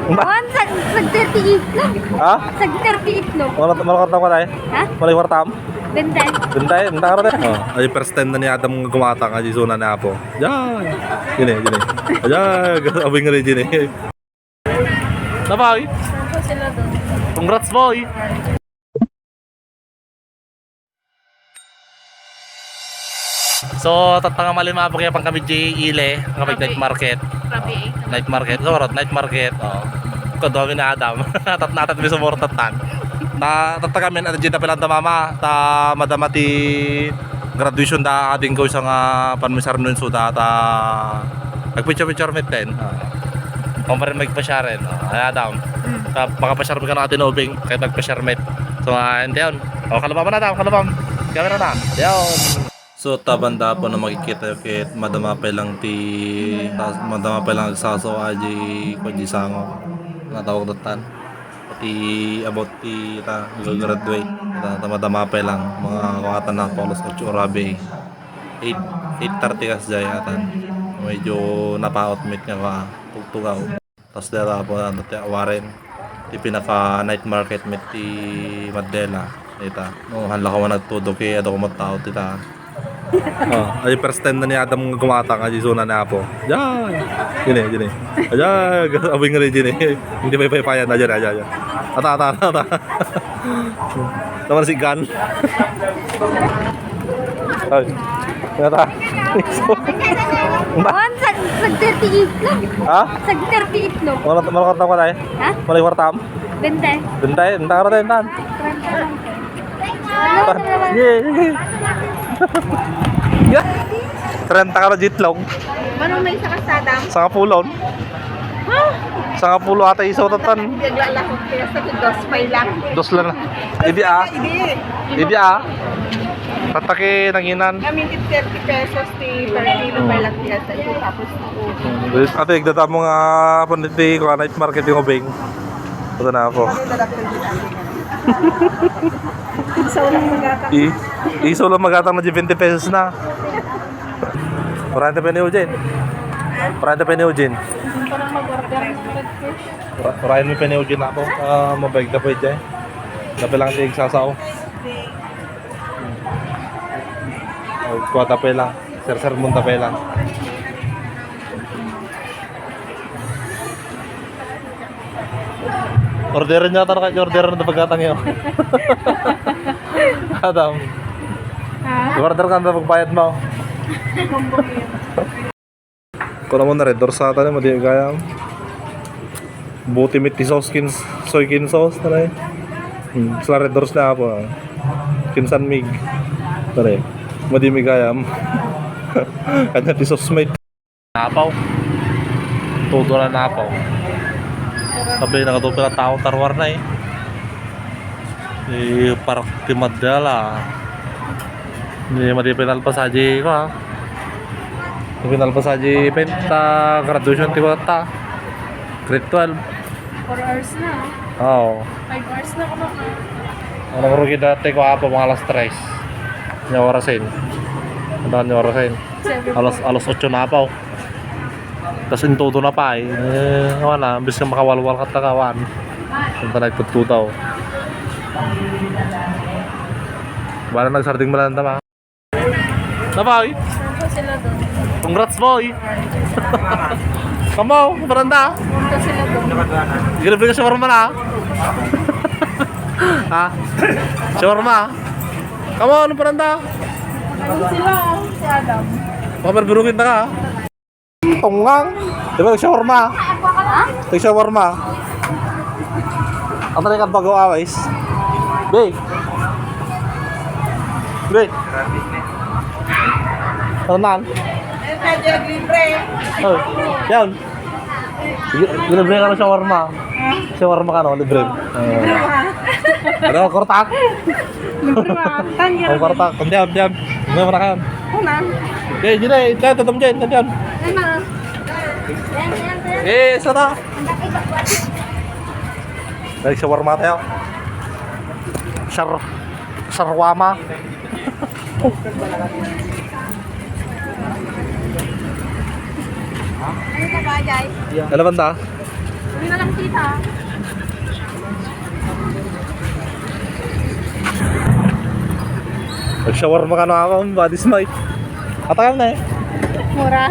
Wan, sag 38 lang. Ha? Sag 38 lang. Malakot ko tayo? Ha? Malay wartam? Benday. Bentay, bentay ka tayo? Ay, first time na ni Adam gumatang nga di zona na po. Diyan. Gini. Diyan. Abing nga rin gini. Napay? Saan sila doon? Congrats, boy! So, tatanga malimabok kaya pang kami Ile, kami night market. Grabe eh. Night market, sorot, night market. Oh. Kodomi na Adam. Natat mi sumurtatan. Na tatanga men ada jita pelanta mama ta madamati graduation da ading ko isang panmisar nun suda ta nagpicture meten. Kumparin magpasyaren. Ay Adam. Makapasyar ka na atin ubing kahit magpasyarmet. So, hindi yun. O, kalabam na Adam, kalabam. Camera na. Yun. So tabanda po na makikita kit madama pa lang agsaso aji ko di sango natawag datan pati about ti ta graduate ta madama pa lang mga kawatan na polos 8 orabe 8:30 kas jayatan medyo napaot meet nga ka tugtugaw tas dara po na ti awaren ti pinaka night market met ti Madela ita no hanla ko nagtudo kay ado ko matao ti ta. Ay first time na ni Adam gumatang nga di zona na po. Diyan. Gini. Diyan. Abing nga rin gini. Hindi pa ipayan na dyan. Ata. Naman si Gan. Ay. Ata. Wan, sag 38 lang. Ha? Sag 38 lang. Malakot ko tayo? Ha? Malay wartam? Benday. Bentay ka tayo tan. Yeah. 30 ka na jitlog. Manong may sa kasada? Sa kapulon. Ha? Sa kapulo ata isaw tatan. Naglalakot kaya sa 2 lang. Dos lang na. Idi Tatake nanginan. Amin 30 pesos ti per kilo per lang kaya sa ito tapos ito. Ate igdata mo nga paniti ko night market yung ubing. Ito na ako. Isaw lang magatang. Isaw lang magatang na 20 pesos na. Parante pa ni Eugene. Parang mag-order ng red fish. Parayan mo pa ni Eugene ako. Mabayag na po dyan. Napilang tig sasaw. Kuha tapay lang. Ser mo tapay lang. Orderan niya ata na orderan na pagkatang yun. Adam. Ha? Order ka na pagbayad mo. Kung naman na red doors sa ata na madi kaya. Buti mit ti soy kin sauce na rin. Sa red doors na ako. Kinsan mig. Tare. Madi mi kayam. Kanya ti sauce mate. Napaw. Todo na napaw. Sabi nakatupi na tao tarwar na parang Madela madipinal pa sa ko ha pinal pa sa penta graduation ti wata grade 12 4 hours na. oo 5 hours na ko maka. ano ko rin dati ko apa mga alas 3 niya orasin alas 8 na pa tapos intuto na pa wala, bis ka makawalwal ka takawan punta nagpagtutaw bala nagsarding malanda ma napay? Saan sila doon? Congrats boy! Kamo, paranda Saan sila doon? ginabili ka shawarma na ha? Shawarma kamo, anong paranda? Saan sila? Si Adam. Paperbirukin na ka tungang diba shawarma? Ha? Shawarma ang tali ka bago awais Big Tanan oh, yan libre ka ng shawarma ka no, libre ano, kortak oh, kortak, diyan may manakan okay, dyan tatam dyan sana dari shawarma tayo sarwama Ano ka ba, Jai? Ano banda? Uwi na lang tita. Nag-shawarma ka na ako, body smite. Atayam na eh. Mura.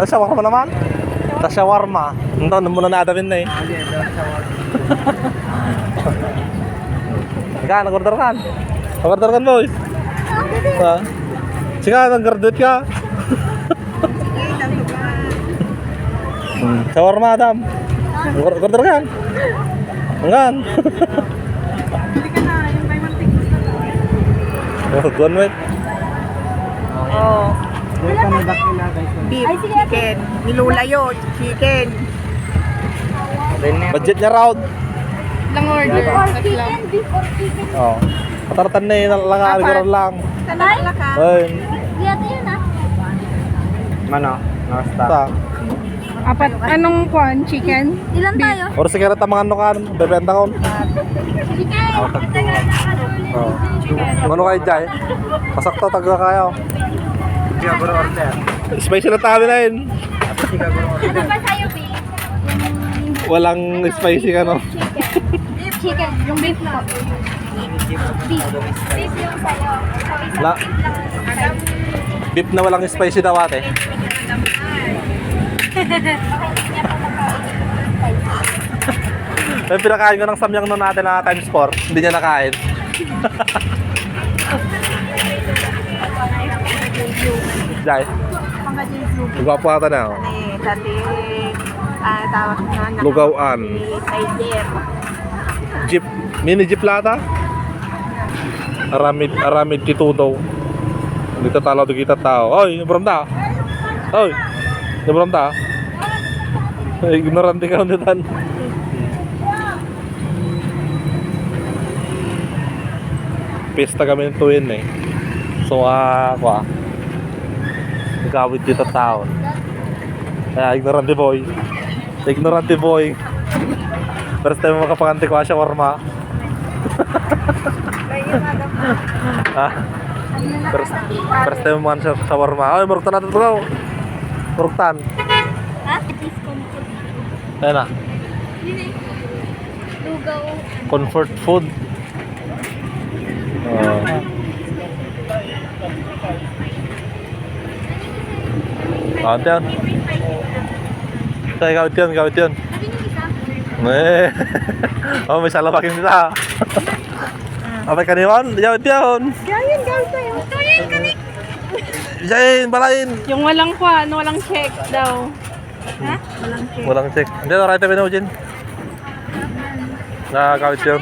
Shawarma naman. Sa shawarma. Ito, muna naadamin na eh. Ika, nag-order ka. Nag-order ka, boy. Ha? Sige, nag-graduate ka. Shawarma, Adam. Nag-order ka. Hanggang. Bili ka na, yung buy one take one. One week. Oo. Beef, chicken. Nilulayo, chicken. Budget niya raw. Lang order. Chicken, beef or chicken. Oo. Kataratan na yun, lang lang. Tanala ka. Ay, Yata yun ah. Mano? Nasta. ta. Apat, anong kwan? Chicken? Ilan tayo? Or sigaret ang mga nukan, bebenta ko. Chicken. Oo. Ano kayo dyan? Pasakto, taga kayo. Siya bro order. Spicy na tabi na yun. Ano ba sa'yo, babe? Walang spicy ka, no? Chicken. Yung beef na. Beef. Beef yung sa'yo. So, isang La- beef lang. Beef na walang spicy daw ate. Ay, pinakain ko ng samyang nun natin na times 4. Hindi niya nakain. Jai, Mga jesu. lugaw po ata na. Oh. Dati, tawag na. Lugawan. Tiger. Jeep, mini jeep lata. Aramid titudaw. Dito talo to kita tao. Oy, nabram ta. Oy, nabram ta. Ignorante ka ulitan. Pista kami ng tuwin eh. So, nagkawit dito tao. Kaya, ignorante boy. Ignorante boy. First time makapakanti ko siya warma. Ah, first time mo siya sa warma. Ay, muruktan natin ito. Muruktan. Ha? Discomfort. Ayan na. Lugaw. Comfort food. Kawit yan. Kawit yan, kawit yan. Sabi niyo isa? Eh. Oh, may salapakin nila. Apay kaniwan, kawit yan. Gawin tayo. Ito yan, kanik. Isayin, balayin. Yung walang kwan, walang check daw. Ha? Walang check. Walang check. Hindi, right away na mo dyan. Kawit yan.